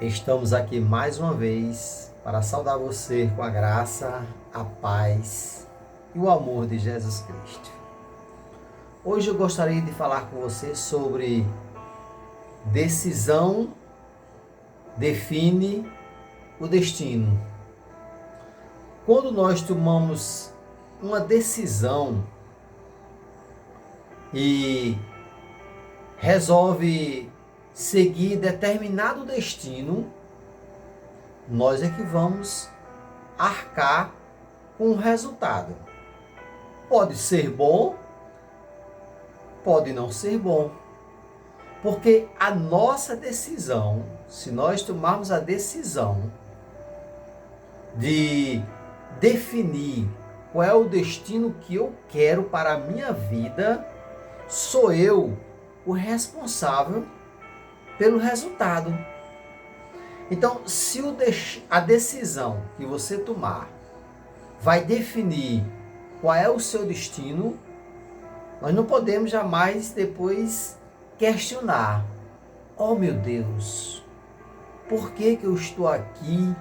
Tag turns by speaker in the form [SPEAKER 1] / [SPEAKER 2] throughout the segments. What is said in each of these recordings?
[SPEAKER 1] Estamos aqui mais uma vez para saudar você com a graça, a paz e o amor de Jesus Cristo. Hoje eu gostaria de falar com você sobre decisão define o destino. Quando nós tomamos uma decisão e resolve seguir determinado destino, nós é que vamos arcar com o resultado. Pode ser bom, pode não ser bom. Porque a nossa decisão, se nós tomarmos a decisão de definir qual é o destino que eu quero para a minha vida, sou eu o responsável pelo resultado. Então, se a decisão que você tomar vai definir qual é o seu destino, nós não podemos jamais depois questionar. Oh meu Deus, por que eu estou aqui?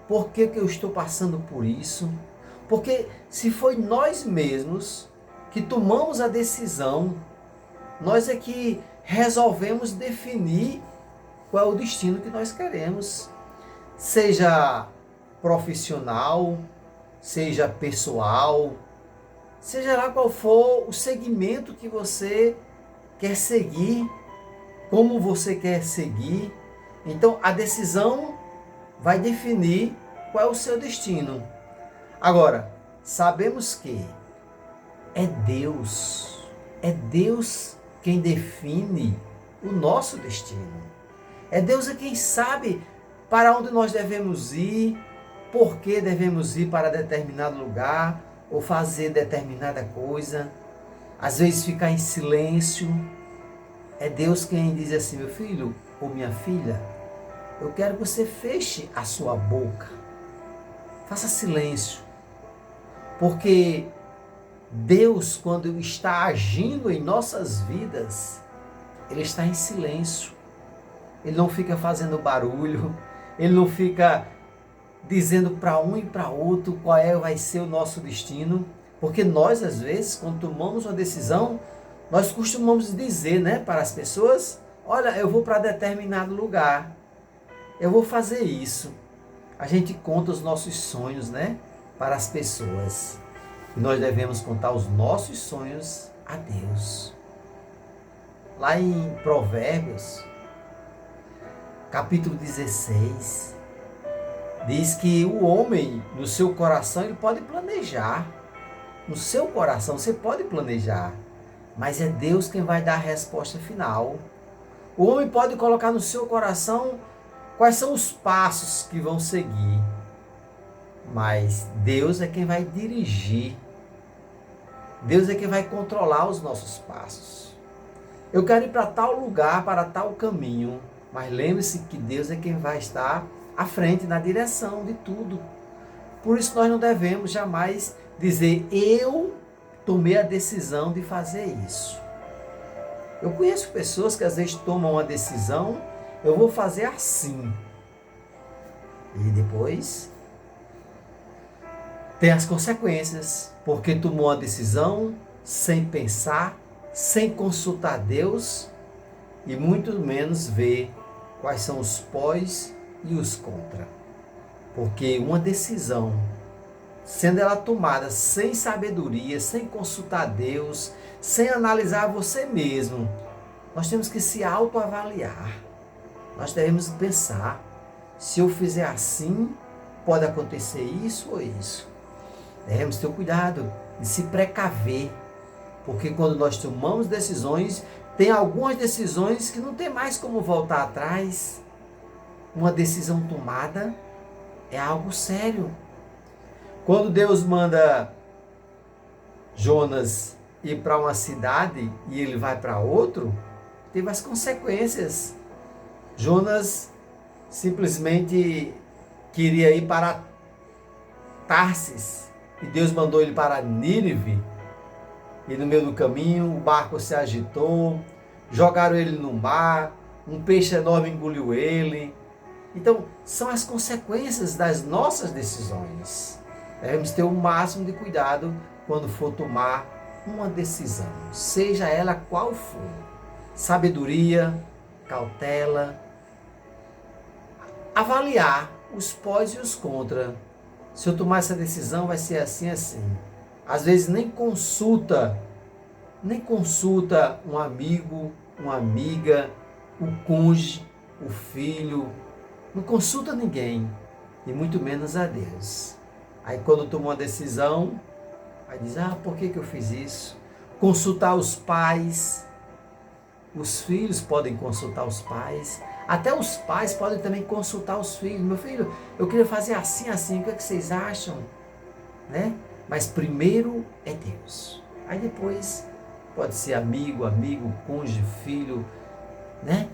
[SPEAKER 1] Por que eu estou passando por isso? Porque se foi nós mesmos que tomamos a decisão, nós é que resolvemos definir qual é o destino que nós queremos. Seja profissional, seja pessoal, seja lá qual for o segmento que você quer seguir, como você quer seguir. Então a decisão vai definir qual é o seu destino. Agora, sabemos que é Deus quem define o nosso destino. É Deus quem sabe para onde nós devemos ir, por que devemos ir para determinado lugar ou fazer determinada coisa. Às vezes ficar em silêncio. É Deus quem diz assim: meu filho ou minha filha, eu quero que você feche a sua boca. Faça silêncio. Porque Deus, quando está agindo em nossas vidas, Ele está em silêncio. Ele não fica fazendo barulho. Ele não fica dizendo para um e para outro qual vai ser o nosso destino. Porque nós, às vezes, quando tomamos uma decisão, nós costumamos dizer, para as pessoas: olha, eu vou para determinado lugar. Eu vou fazer isso. A gente conta os nossos sonhos, para as pessoas. E nós devemos contar os nossos sonhos a Deus. Lá em Provérbios, capítulo 16, diz que o homem, no seu coração, ele pode planejar. No seu coração, você pode planejar. Mas é Deus quem vai dar a resposta final. O homem pode colocar no seu coração quais são os passos que vão seguir. Mas Deus é quem vai dirigir. Deus é quem vai controlar os nossos passos. Eu quero ir para tal lugar, para tal caminho. Mas lembre-se que Deus é quem vai estar à frente, na direção de tudo. Por isso nós não devemos jamais dizer: eu tomei a decisão de fazer isso. Eu conheço pessoas que às vezes tomam uma decisão: eu vou fazer assim. E depois tem as consequências, porque tomou uma decisão sem pensar, sem consultar Deus e muito menos ver quais são os pós e os contra. Porque uma decisão, sendo ela tomada sem sabedoria, sem consultar Deus, sem analisar você mesmo, nós temos que se autoavaliar. Nós devemos pensar: se eu fizer assim, pode acontecer isso ou isso. Devemos ter o cuidado de se precaver, porque quando nós tomamos decisões, tem algumas decisões que não tem mais como voltar atrás. Uma decisão tomada é algo sério. Quando Deus manda Jonas ir para uma cidade e ele vai para outro, teve as consequências. Jonas simplesmente queria ir para Tarsis e Deus mandou ele para Nínive. E no meio do caminho o barco se agitou, jogaram ele no mar, um peixe enorme engoliu ele. Então, são as consequências das nossas decisões. Devemos ter o máximo de cuidado quando for tomar uma decisão, seja ela qual for. Sabedoria, cautela, avaliar os pós e os contra. Se eu tomar essa decisão, vai ser assim, assim. Às vezes nem consulta um amigo, uma amiga, o cônjuge, o filho, não consulta ninguém, e muito menos a Deus. Aí quando toma uma decisão, aí diz, por que eu fiz isso? Consultar os pais, os filhos podem consultar os pais, até os pais podem também consultar os filhos. Meu filho, eu queria fazer assim, assim, o que vocês acham? Né? Mas primeiro é Deus. Aí depois pode ser amigo, cônjuge, filho, né?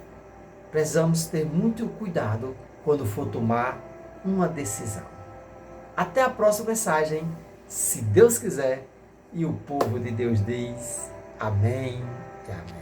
[SPEAKER 1] Precisamos ter muito cuidado quando for tomar uma decisão. Até a próxima mensagem, se Deus quiser, e o povo de Deus diz amém e amém.